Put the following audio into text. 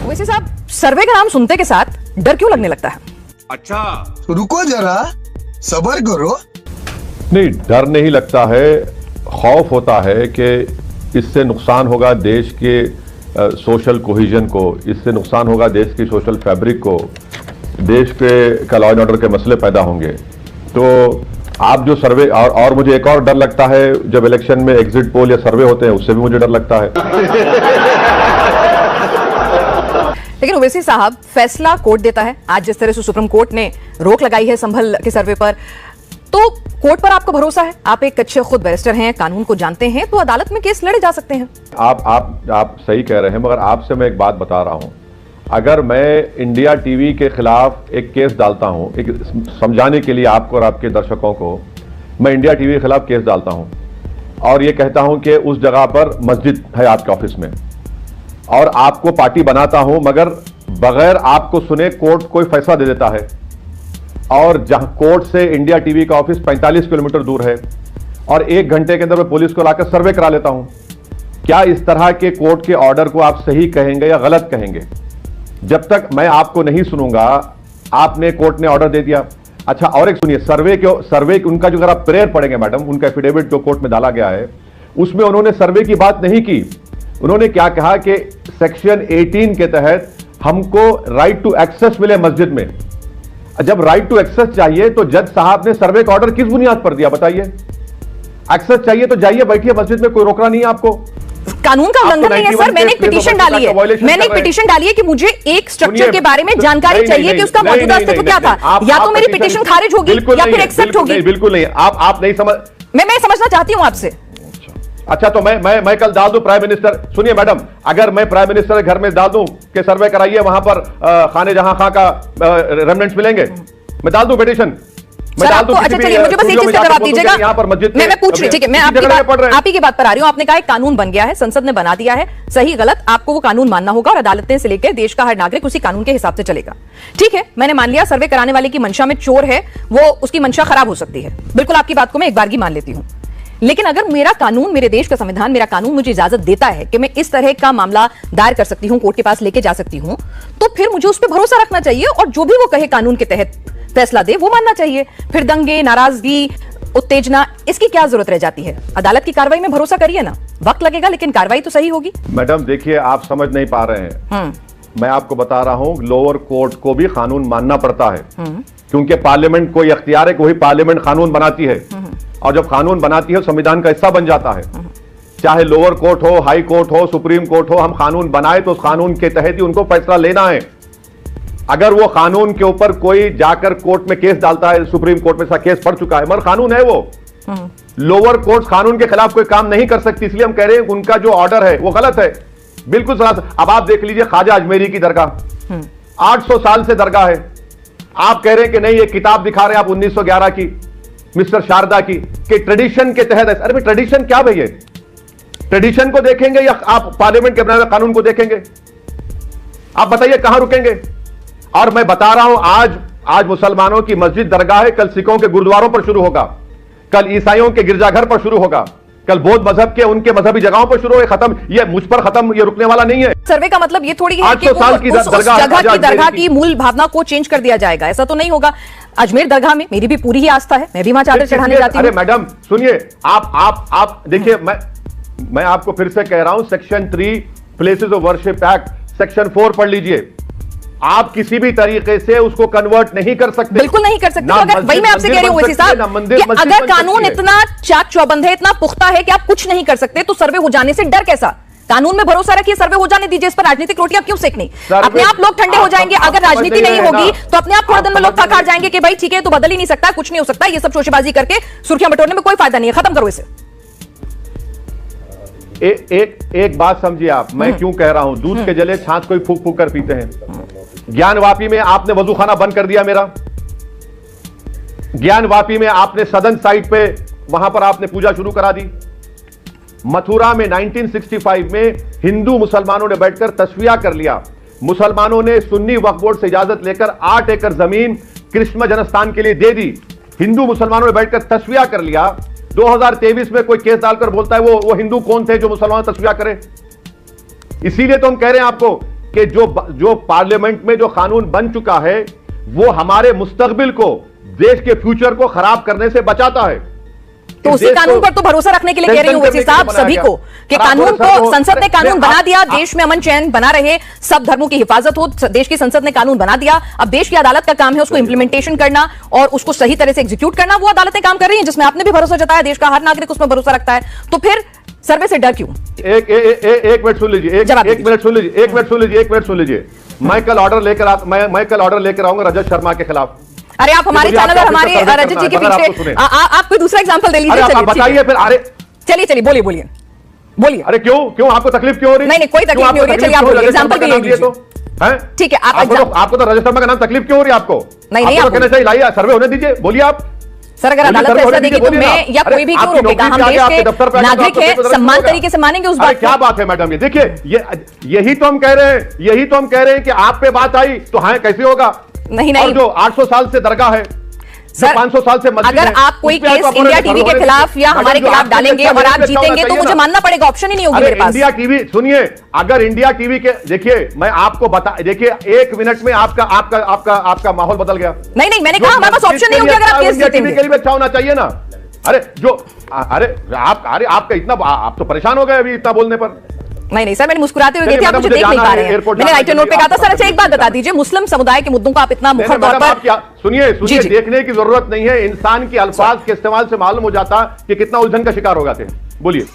वैसे साहब, सर्वे का नाम सुनते के साथ डर क्यों लगने लगता है? अच्छा, तो रुको जरा, सब्र करो। नहीं, डर नहीं लगता है, खौफ होता है कि इससे नुकसान होगा देश के सोशल कोहिजन को, इससे नुकसान होगा देश की सोशल फैब्रिक को, देश के लॉ एंड ऑर्डर के मसले पैदा होंगे। तो आप जो सर्वे और मुझे एक और डर लगता है, जब इलेक्शन में एग्जिट पोल या सर्वे होते हैं उससे भी मुझे डर लगता है। लेकिन ओवैसी साहब, फैसला कोर्ट देता है। आज जिस तरह से सुप्रीम कोर्ट ने रोक लगाई है संभल के सर्वे पर, तो कोर्ट पर आपको भरोसा है? आप एक अच्छे खुद बैरिस्टर हैं, कानून को जानते हैं, तो अदालत में केस लड़े जा सकते हैं। आप सही कह रहे हैं, मगर आपसे मैं एक बात बता रहा हूं, अगर मैं इंडिया टीवी के खिलाफ एक केस डालता हूं, एक समझाने के लिए आपको और आपके दर्शकों को, मैं इंडिया टीवी के खिलाफ केस डालता हूं और ये कहता हूं कि उस जगह पर मस्जिद है आपके ऑफिस में, और आपको पार्टी बनाता हूं, मगर बगैर आपको सुने कोर्ट कोई फैसला दे देता है, और जहां कोर्ट से इंडिया टीवी का ऑफिस 45 किलोमीटर दूर है, और 1 घंटे के अंदर मैं पुलिस को लाकर सर्वे करा लेता हूं, क्या इस तरह के कोर्ट के ऑर्डर को आप सही कहेंगे या गलत कहेंगे? जब तक मैं आपको नहीं सुनूंगा, आपने कोर्ट ने ऑर्डर दे दिया। अच्छा, और एक सुनिए, सर्वे उनका जो अगर आप प्रेयर पढ़ेंगे मैडम, उनका एफिडेविट जो कोर्ट में डाला गया है, उसमें उन्होंने सर्वे की बात नहीं की। उन्होंने क्या कहा कि सेक्शन 18 के तहत हमको राइट टू एक्सेस मिले मस्जिद में। जब राइट टू एक्सेस चाहिए तो जज साहब ने सर्वे का ऑर्डर किस बुनियाद पर दिया बताइए? एक्सेस चाहिए तो जाइए, बैठिए मस्जिद में, कोई रोकना नहीं है आपको। कानून का उल्लंघन नहीं है सर। मैंने एक पिटीशन डाली है, कि मुझे एक स्ट्रक्चर के बारे में जानकारी चाहिए कि उसका मौजूदा अस्तित्व क्या था। या तो मेरी पिटीशन खारिज होगी या फिर एक्सेप्ट होगी। बिल्कुल नहीं, आप नहीं समझ, मैं समझना चाहती हूं आपसे। अच्छा, तो मैं कल डाल दूं प्राइम मिनिस्टर, सुनिए मैडम, अगर मैं प्राइम मिनिस्टर के घर में डाल दूं कि सर्वे कराइए, वहां पर खाने जहां खां का रेमनेंट्स मिलेंगे, मैं डाल दूं पिटीशन, मैं डाल दूं। अच्छा चलिए, मुझे बस एक चीज का जवाब दीजिएगा। यहाँ पर मस्जिद मैं पूछ रही, ठीक है, मैं आप ही की बात पर आ रही हूँ। आपने कहा एक कानून बन गया है, संसद ने बना दिया है, सही गलत आपको वो कानून मानना होगा, और अदालतें से लेकर देश का हर नागरिक उसी कानून के हिसाब से चलेगा। ठीक है, मैंने मान लिया सर्वे कराने वाले की मंशा में चोर है, वो उसकी मंशा खराब हो सकती है, बिल्कुल आपकी बात को मैं एक बार की मान लेती हूँ। लेकिन अगर मेरा कानून, मेरे देश का संविधान, मेरा कानून मुझे इजाजत देता है कि मैं इस तरह का मामला दायर कर सकती हूं, कोर्ट के पास लेके जा सकती हूं, तो फिर मुझे उस पर भरोसा रखना चाहिए, और जो भी वो कहे कानून के तहत फैसला दे वो मानना चाहिए। फिर दंगे, नाराजगी, उत्तेजना, इसकी क्या जरूरत रह जाती है? अदालत की कार्रवाई में भरोसा करिए ना, वक्त लगेगा लेकिन कार्रवाई तो सही होगी। मैडम देखिए, आप समझ नहीं पा रहे हैं। मैं आपको बता रहा हूं, लोअर कोर्ट को भी कानून मानना पड़ता है, क्योंकि पार्लियामेंट को इख्तियार है कि वही पार्लियामेंट कानून बनाती है, और जब कानून बनाती है संविधान का हिस्सा बन जाता है। चाहे लोअर कोर्ट हो, हाई कोर्ट हो, सुप्रीम कोर्ट हो, हम कानून बनाए तो उस कानून के तहत ही उनको फैसला लेना है। अगर वो कानून के ऊपर कोई जाकर कोर्ट में केस डालता है, सुप्रीम कोर्ट में सा केस पड़ चुका है, मगर कानून है वो, लोअर कोर्ट कानून के खिलाफ कोई काम नहीं कर सकती, इसलिए हम कह रहे हैं उनका जो ऑर्डर है वो गलत है, बिल्कुल सही। अब आप देख लीजिए ख्वाजा अजमेरी की दरगाह, 800 साल से दरगाह है, आप कह रहे हैं कि नहीं, ये किताब दिखा रहे हैं आप 1911 की, मिस्टर शारदा की, कि ट्रेडिशन के तहत। अरे भाई, ट्रेडिशन क्या भैया? ट्रेडिशन को देखेंगे या आप पार्लियामेंट के बनाए हुए कानून को देखेंगे? आप बताइए कहां रुकेंगे? और मैं बता रहा हूं, आज मुसलमानों की मस्जिद दरगाह है, कल सिखों के गुरुद्वारों पर शुरू होगा, कल ईसाइयों के गिरजाघर पर शुरू होगा, कल बौद्ध मजहब के उनके मजहबी जगहों पर शुरू हो। खत्म, ये मुझ पर खत्म, ये रुकने वाला नहीं है। सर्वे का मतलब ये थोड़ी है कि 800 साल की दरगाह की मूल भावना को चेंज कर दिया जाएगा, ऐसा तो नहीं होगा। अजमेर दरगाह में मेरी भी पूरी ही आस्था है, मैं भी वहां चादर चढ़ाने जाती हूं। अरे मैडम सुनिए, आप देखिए, मैं आपको फिर से कह रहा हूं, section 3 places of worship act, section 4 पढ़ लीजिए। आप किसी भी तरीके से उसको कन्वर्ट नहीं कर सकते, बिल्कुल नहीं कर सकते। अगर वही मैं आपसे कह रही हूं वैसी साहब, अगर कानून इतना चाक चौबंद है, इतना पुख्ता है कि आप कुछ नहीं कर सकते, तो सर्वे हो जाने से डर कैसा? कानून में भरोसा रखिए, सर्वे हो जाने दीजिए, इस पर राजनीतिक रोटियां क्यों सेकनी? अपने आप लोग ठंडे हो जाएंगे। अगर राजनीति नहीं होगी तो अपने आप थोड़े दिन में लोग थक हार जाएंगे कि भाई ठीक है, तो बदल ही नहीं सकता, कुछ नहीं हो सकता, ये सब शोशेबाजी करके सुर्खियां बटोरने में कोई फायदा नहीं है, खत्म करो इसे। एक बात समझिए आप, मैं क्यों कह रहा हूं, दूध के जले छाछ कोई फूक फूक कर पीते हैं। ज्ञानवापी में आपने वजूखाना बंद कर दिया मेरा, ज्ञानवापी में आपने सदन साइट पे, वहां पर आपने पूजा शुरू करा दी। मथुरा में 1965 में हिंदू मुसलमानों ने बैठकर तस्वीया कर लिया, मुसलमानों ने सुन्नी वक्फ बोर्ड से इजाजत लेकर 8 एकड़ जमीन कृष्ण जन्मस्थान के लिए दे दी, हिंदू मुसलमानों ने बैठकर तस्वीया कर लिया। 2023 में कोई केस डालकर बोलता है वो हिंदू कौन थे जो मुसलमान तस्वीया करे? इसीलिए तो हम कह रहे हैं आपको कि जो पार्लियामेंट में जो कानून बन चुका है वो हमारे मुस्तकबिल को, देश के फ्यूचर को खराब करने से बचाता है। तो उसी कानून पर तो भरोसा रखने के लिए कह रही हूं वैसे साहब सभी को कि कानून को, संसद ने कानून बना दिया, देश में अमन चैन बना रहे, सब धर्मों की हिफाजत हो, देश की संसद ने कानून बना दिया, अब देश की अदालत का काम है उसको इंप्लीमेंटेशन करना और उसको सही तरह से एग्जीक्यूट करना। वो अदालतें काम कर रही हैं जिसमें आपने भी भरोसा जताया, देश का हर नागरिक उसमें भरोसा रखता है, तो फिर सर्वे से डर क्यों? एक मिनट सुन लीजिए, एक मिनट सुन लीजिए। मैं कल ऑर्डर लेकर आऊंगा रजत शर्मा के खिलाफ। अरे आप हमारे चैनल और हमारे रजत जी के पीछे आप कोई दूसरा एग्जांपल दे लीजिए। चलिए बताइए फिर। अरे चलिए बोलिए। अरे क्यों आपको तकलीफ क्यों हो रही? नहीं कोई तकलीफ नहीं हो रही, चलिए आप एग्जांपल भी ले लीजिए। ठीक है, आपको तो रजत शर्मा का नाम तकलीफ क्यों हो रही है? आपको नहीं आप कहना चाहिए लाइए, सर्वे होने दीजिए, बोलिए आप। सर अगर अदालत फैसला देगी तो मैं या कोई भी क्यों रोकेगा? हम देश के नागरिक हैं, सम्मान तरीके से मानेंगे उस बात। क्या बात है मैडम, ये देखिए, यही तो हम कह रहे हैं कि आप पे बात आई तो हाँ कैसे होगा? नहीं जो 800 साल से दरगाह है, सर 500 साल से मस्जिद अगर आप कोई केस इंडिया टीवी के खिलाफ या हमारे खिलाफ डालेंगे और आप जीतेंगे तो मुझे मानना पड़ेगा, ऑप्शन ही नहीं होगी मेरे पास। इंडिया टीवी सुनिए, अगर इंडिया टीवी के देखिए, मैं आपको देखिए 1 मिनट में आपका माहौल बदल गया। नहीं मैंने कहा हमारे पास ऑप्शन नहीं होगी अगर आप केस जीतेंगे। के लिए अच्छा होना चाहिए ना। आपका इतना, आप तो परेशान हो गए अभी इतना बोलने पर। नहीं सर, मैंने मुस्कुराते हुए गई थी, आप मुझे देख नहीं पा रहे हैं। मैंने राइटर नोट पे कहा था। सर अच्छा एक बात बता दीजिए, मुस्लिम समुदाय के मुद्दों को आप इतना मुखर तौर पर सुनिए, देखने की जरूरत नहीं है, इंसान के अल्फाज के इस्तेमाल से मालूम हो जाता कि कितना उलझन का शिकार हो जाते हैं। बोलिए।